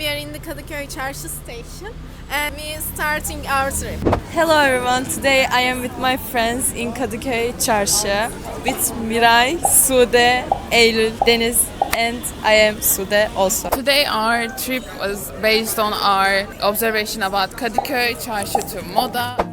we are in the Kadıköy Çarşı station and we are starting our trip. Hello everyone, today I am with my friends in Kadıköy Çarşı with Miray, Sude, Eylül, Deniz and I am Sude also. Today our trip was based on our observation about Kadıköy Çarşı to Moda.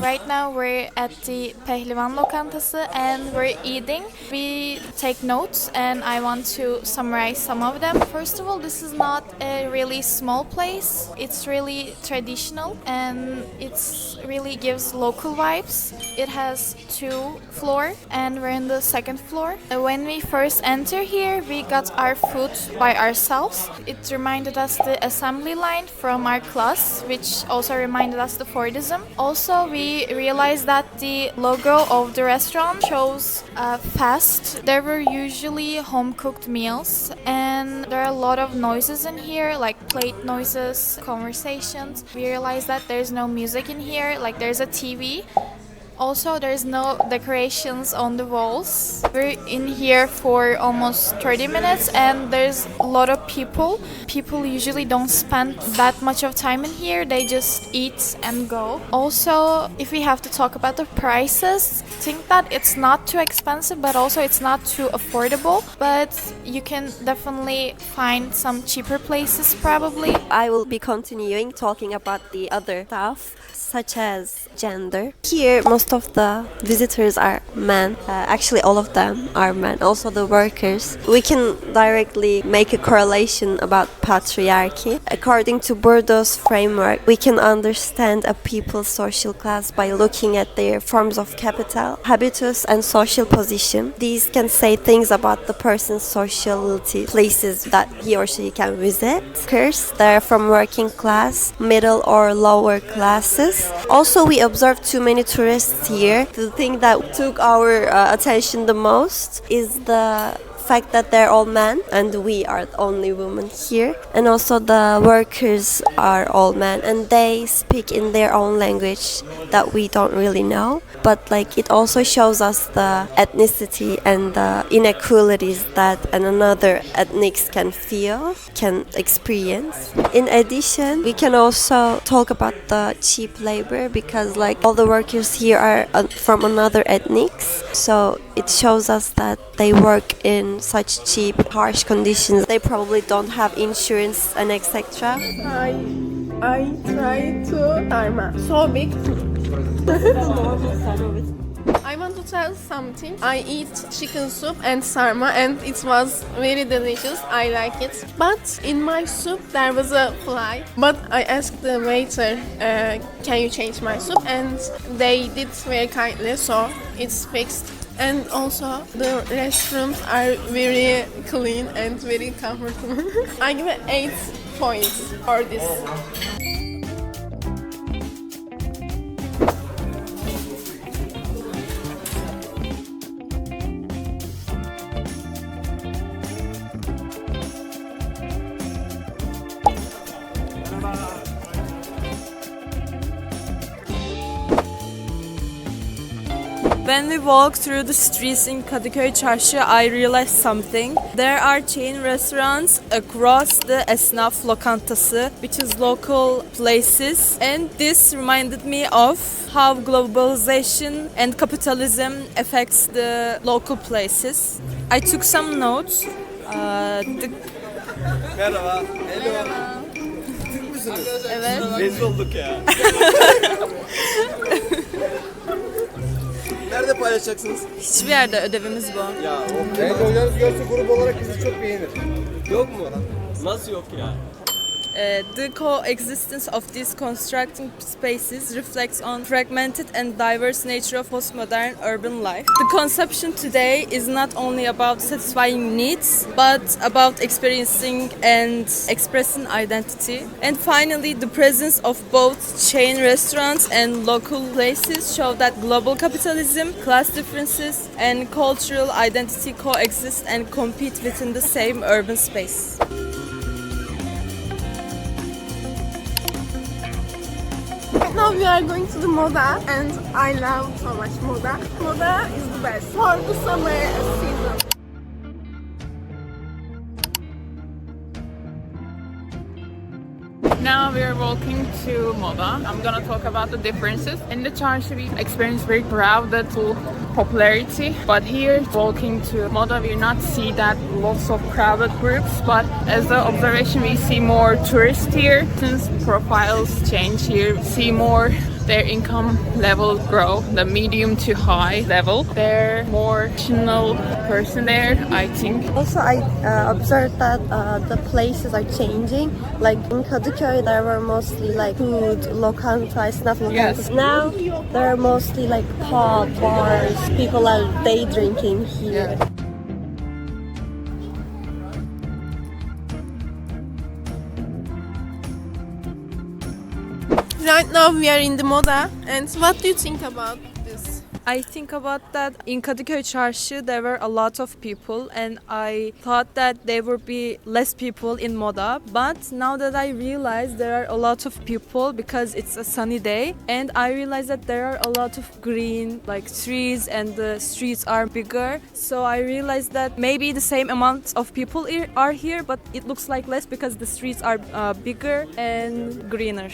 Right now we're at the Pehlivan lokantası and we're eating. We take notes and I want to summarize some of them. First of all, this is not a really small place. It's really traditional and it's really gives local vibes. It has 2 floors and we're in the 2nd floor. When we first enter here, we got our food by ourselves. It reminded us the assembly line from our class, which also reminded us the Fordism. Also, we realized that the logo of the restaurant shows fast. There were usually home-cooked meals and there are a lot of noises in here, like plate noises, conversations. We realized that there's no music in here, like there's a TV. Also, there's no decorations on the walls. We're in here for almost 30 minutes and there's a lot of people. People usually don't spend that much of time in here. They just eat and go. Also, if we have to talk about the prices, think that it's not too expensive, but also it's not too affordable. But you can definitely find some cheaper places probably. I will be continuing talking about the other stuff, such as gender. Here, most of the visitors are men. Actually, all of them are men. Also, the workers. We can directly make a correlation about patriarchy. According to Bourdieu's framework, we can understand a people's social class by looking at their forms of capital, habitus, and social position. These can say things about the person's sociality, places that he or she can visit. Workers, they're from working class, middle or lower classes. Also, we observed too many tourists here. The thing that took our attention the most is the fact that they're all men and we are the only women here, and also the workers are all men and they speak in their own language that we don't really know, but like it also shows us the ethnicity and the inequalities that another ethnics can feel, can experience. In addition, we can also talk about the cheap labor because like all the workers here are from another ethnics, so it shows us that they work in such cheap, harsh conditions. They probably don't have insurance and etc. I try to sarma. So big. I want to tell something. I eat chicken soup and sarma and it was very delicious. I like it. But in my soup there was a fly. But I asked the waiter, can you change my soup? And they did very kindly, so it's fixed. And also the restrooms are very clean and very comfortable. I give it 8 points for this. When we walk through the streets in Kadıköy Çarşı, I realized something. There are chain restaurants across the esnaf lokantası, which is local places, and this reminded me of how globalization and capitalism affects the local places. I took some notes. Merhaba. Hello. Türk müsünüz? Evet. Rezil olduk ya. Nerede paylaşacaksınız? Hiçbir yerde, ödevimiz bu. Ya evet, hocanız görse grup olarak bizi çok beğenir. Yok mu? Nasıl yok ya? The coexistence of these constructing spaces reflects on fragmented and diverse nature of postmodern urban life. The conception today is not only about satisfying needs, but about experiencing and expressing identity. And finally, the presence of both chain restaurants and local places show that global capitalism, class differences, and cultural identity coexist and compete within the same urban space. now we are going to the moda and I love so much moda. Moda is the best for the summer season. Now we are walking to Moda. I'm gonna talk about the differences. In the Çarşı we experience very crowded to popularity, but here walking to Moda we not see that lots of crowded groups, but as an observation we see more tourists here. Since profiles change here, we see more their income level grow, the medium to high level. They're more traditional person there, I think. Also, I observed that the places are changing. Like in Kadıköy, there were mostly like food, lokanta, esnaf lokantas. Yes. Now, there are mostly like pub, bars. People are day drinking here. Yeah. Right now we are in the moda and what do you think about this? I think about that in Kadıköy Çarşı there were a lot of people and I thought that there would be less people in Moda, but now that I realize there are a lot of people because it's a sunny day, and I realize that there are a lot of green like trees and the streets are bigger, so I realized that maybe the same amount of people are here, but it looks like less because the streets are bigger and greener.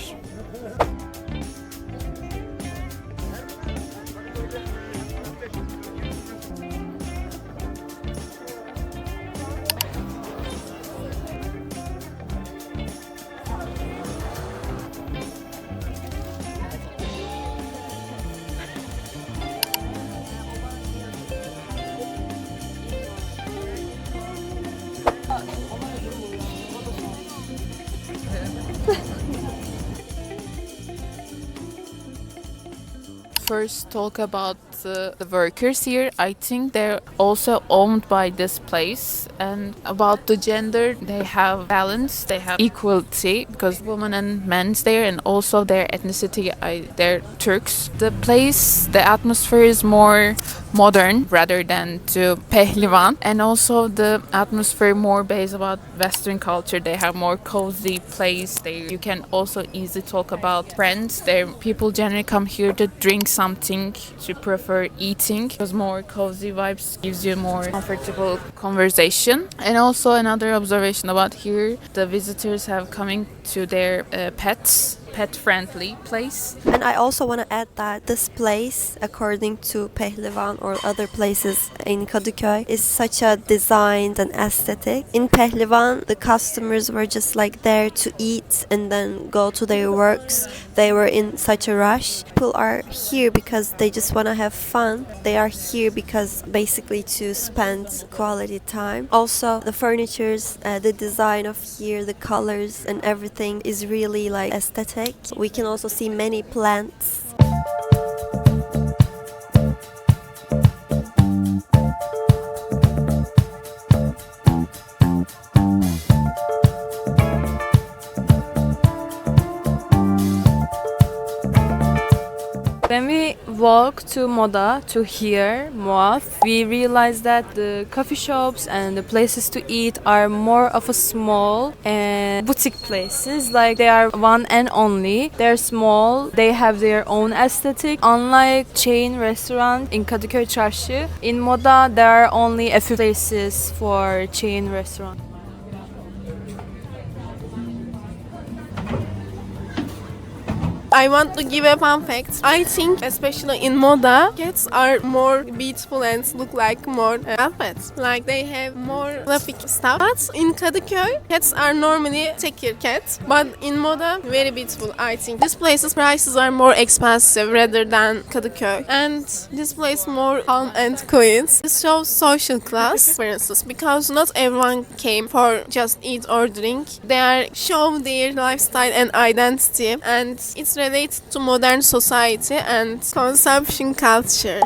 First talk about the workers here. I think they're also owned by this place, and about the gender they have balance, they have equality because women and men's there, and also their ethnicity, they're Turks. The place, the atmosphere is more modern rather than to Pehlivan, and also the atmosphere more based about Western culture. They have more cozy place. You can also easily talk about friends. There people generally come here to drink something, to prefer eating because more cozy vibes gives you more comfortable conversation. And also another observation about here, the visitors have coming to their pet-friendly place. And I also want to add that this place, according to Pehlivan or other places in Kadıköy, is such a designed and aesthetic. In Pehlivan, the customers were just like there to eat and then go to their works. They were in such a rush. People are here because they just want to have fun. They are here because basically to spend quality time. Also, the furnitures, the design of here, the colors and everything is really like aesthetic. We can also see many plants. When we walk to Moda, to here, Muaf, we realize that the coffee shops and the places to eat are more of a small and boutique places. Like they are one and only. They're small. They have their own aesthetic. Unlike chain restaurant in Kadıköy Çarşı, in Moda there are only a few places for chain restaurant. I want to give a fun fact. I think, especially in moda, cats are more beautiful and look like more outfits. Like they have more fluffy stuff. But in Kadıköy, cats are normally tekier cats. But in moda, very beautiful. I think this place's prices are more expensive rather than Kadıköy. And this place more calm and quiet. This shows social class differences because not everyone came for just eat or drink. They are show their lifestyle and identity, and it's related to modern society and consumption culture.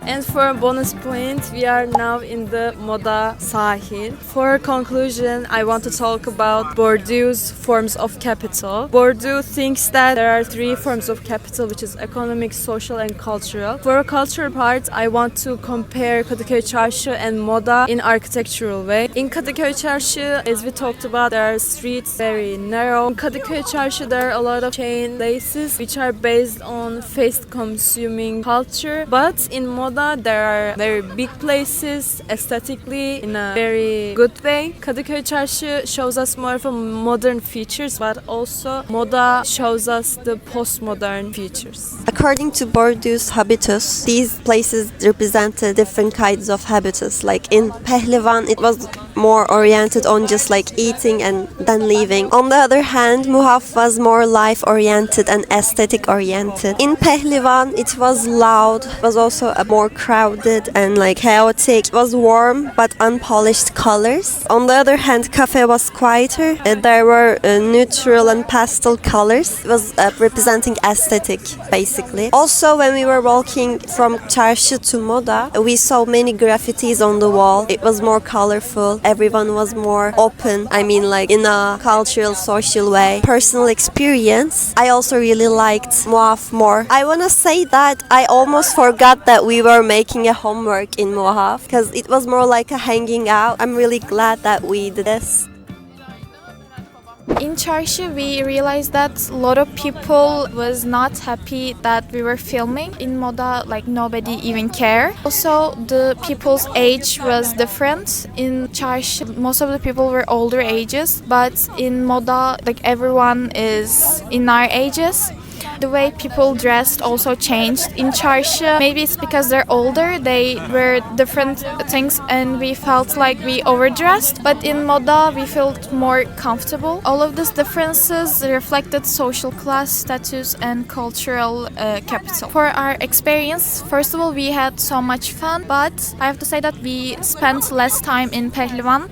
And for a bonus point, we are now in the Moda Sahil. For conclusion, I want to talk about Bourdieu's forms of capital. Bourdieu thinks that there are three forms of capital, which is economic, social, and cultural. For a cultural part, I want to compare Kadıköy Çarşı and Moda in architectural way. In Kadıköy Çarşı, as we talked about, there are streets very narrow. In Kadıköy Çarşı, there are a lot of chain places which are based on fast-consuming culture. But in Moda, there are very big places aesthetically in a very good way. Kadıköy Çarşı shows us more of a modern features, but also Moda shows us the postmodern features. According to Bourdieu's habitus, these places represented different kinds of habitus. Like in Pehlivan, it was more oriented on just like eating and then leaving. On the other hand, Muhaf was more life-oriented and aesthetic-oriented. In Pehlivan, it was loud, was also a more crowded and like chaotic. It was warm but unpolished colors. On the other hand, Cafe was quieter. There were neutral and pastel colors. It was representing aesthetic, basically. Also, when we were walking from Çarşı to Moda, we saw many graffitis on the wall. It was more colorful. Everyone was more open. I mean, like in a cultural, social way. Personal experience, I also really liked Muaf more. I want to say that I almost forgot that we were making a homework in Muaf because it was more like a hanging out. I'm really glad that we did this. In Çarşı, we realized that a lot of people was not happy that we were filming. In Moda, like nobody even cared. Also, the people's age was different. In Çarşı, most of the people were older ages, but in Moda, like everyone is in our ages. The way people dressed also changed. In Çarşı, maybe it's because they're older, they wear different things and we felt like we overdressed. But in Moda, we felt more comfortable. All of these differences reflected social class, status and cultural capital. For our experience, first of all, we had so much fun, but I have to say that we spent less time in Pehlivan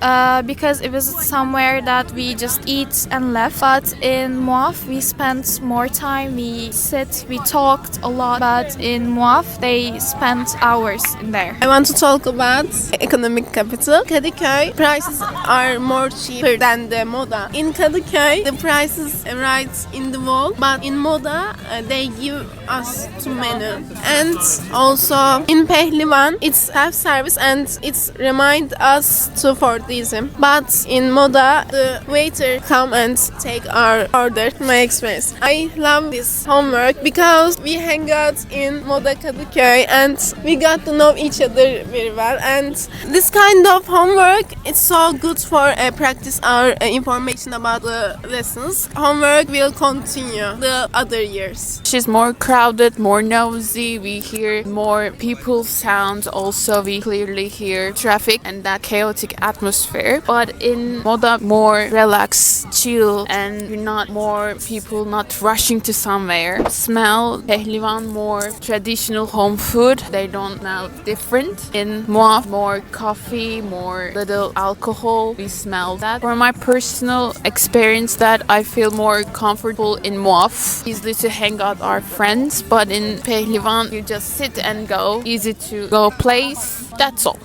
because it was somewhere that we just eat and left. But in Muaf, we spent more time. We talked a lot, but in Muaf, they spent hours in there. I want to talk about economic capital. Kadıköy prices are more cheaper than the Moda. In Kadıköy, the prices right in the wall, but in Moda, they give us to menu. And also in Pehlivan, it's self-service and it reminds us to Fordism. But in Moda, the waiter come and take our order. My experience. I love this homework because we hang out in Moda Kadıköy and we got to know each other very well. And this kind of homework, it's so good for practice our information about the lessons. Homework will continue the other years. She's more crowded, more nosy. We hear more people's sounds. Also, we clearly hear traffic and that chaotic atmosphere. But in Moda, more relaxed, chill, and you're not more people not rushing to somewhere. Smell Pehlivan, more traditional home food. They don't smell different. In Muaf, more coffee, more little alcohol. We smell that. For my personal experience, that I feel more comfortable in Muaf. Easily to hang out our friends, but in Pehlivan, you just sit and go. Easy to go place. That's all.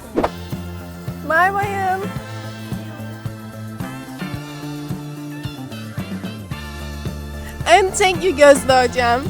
Bye bye. And thank you Gözde hocam.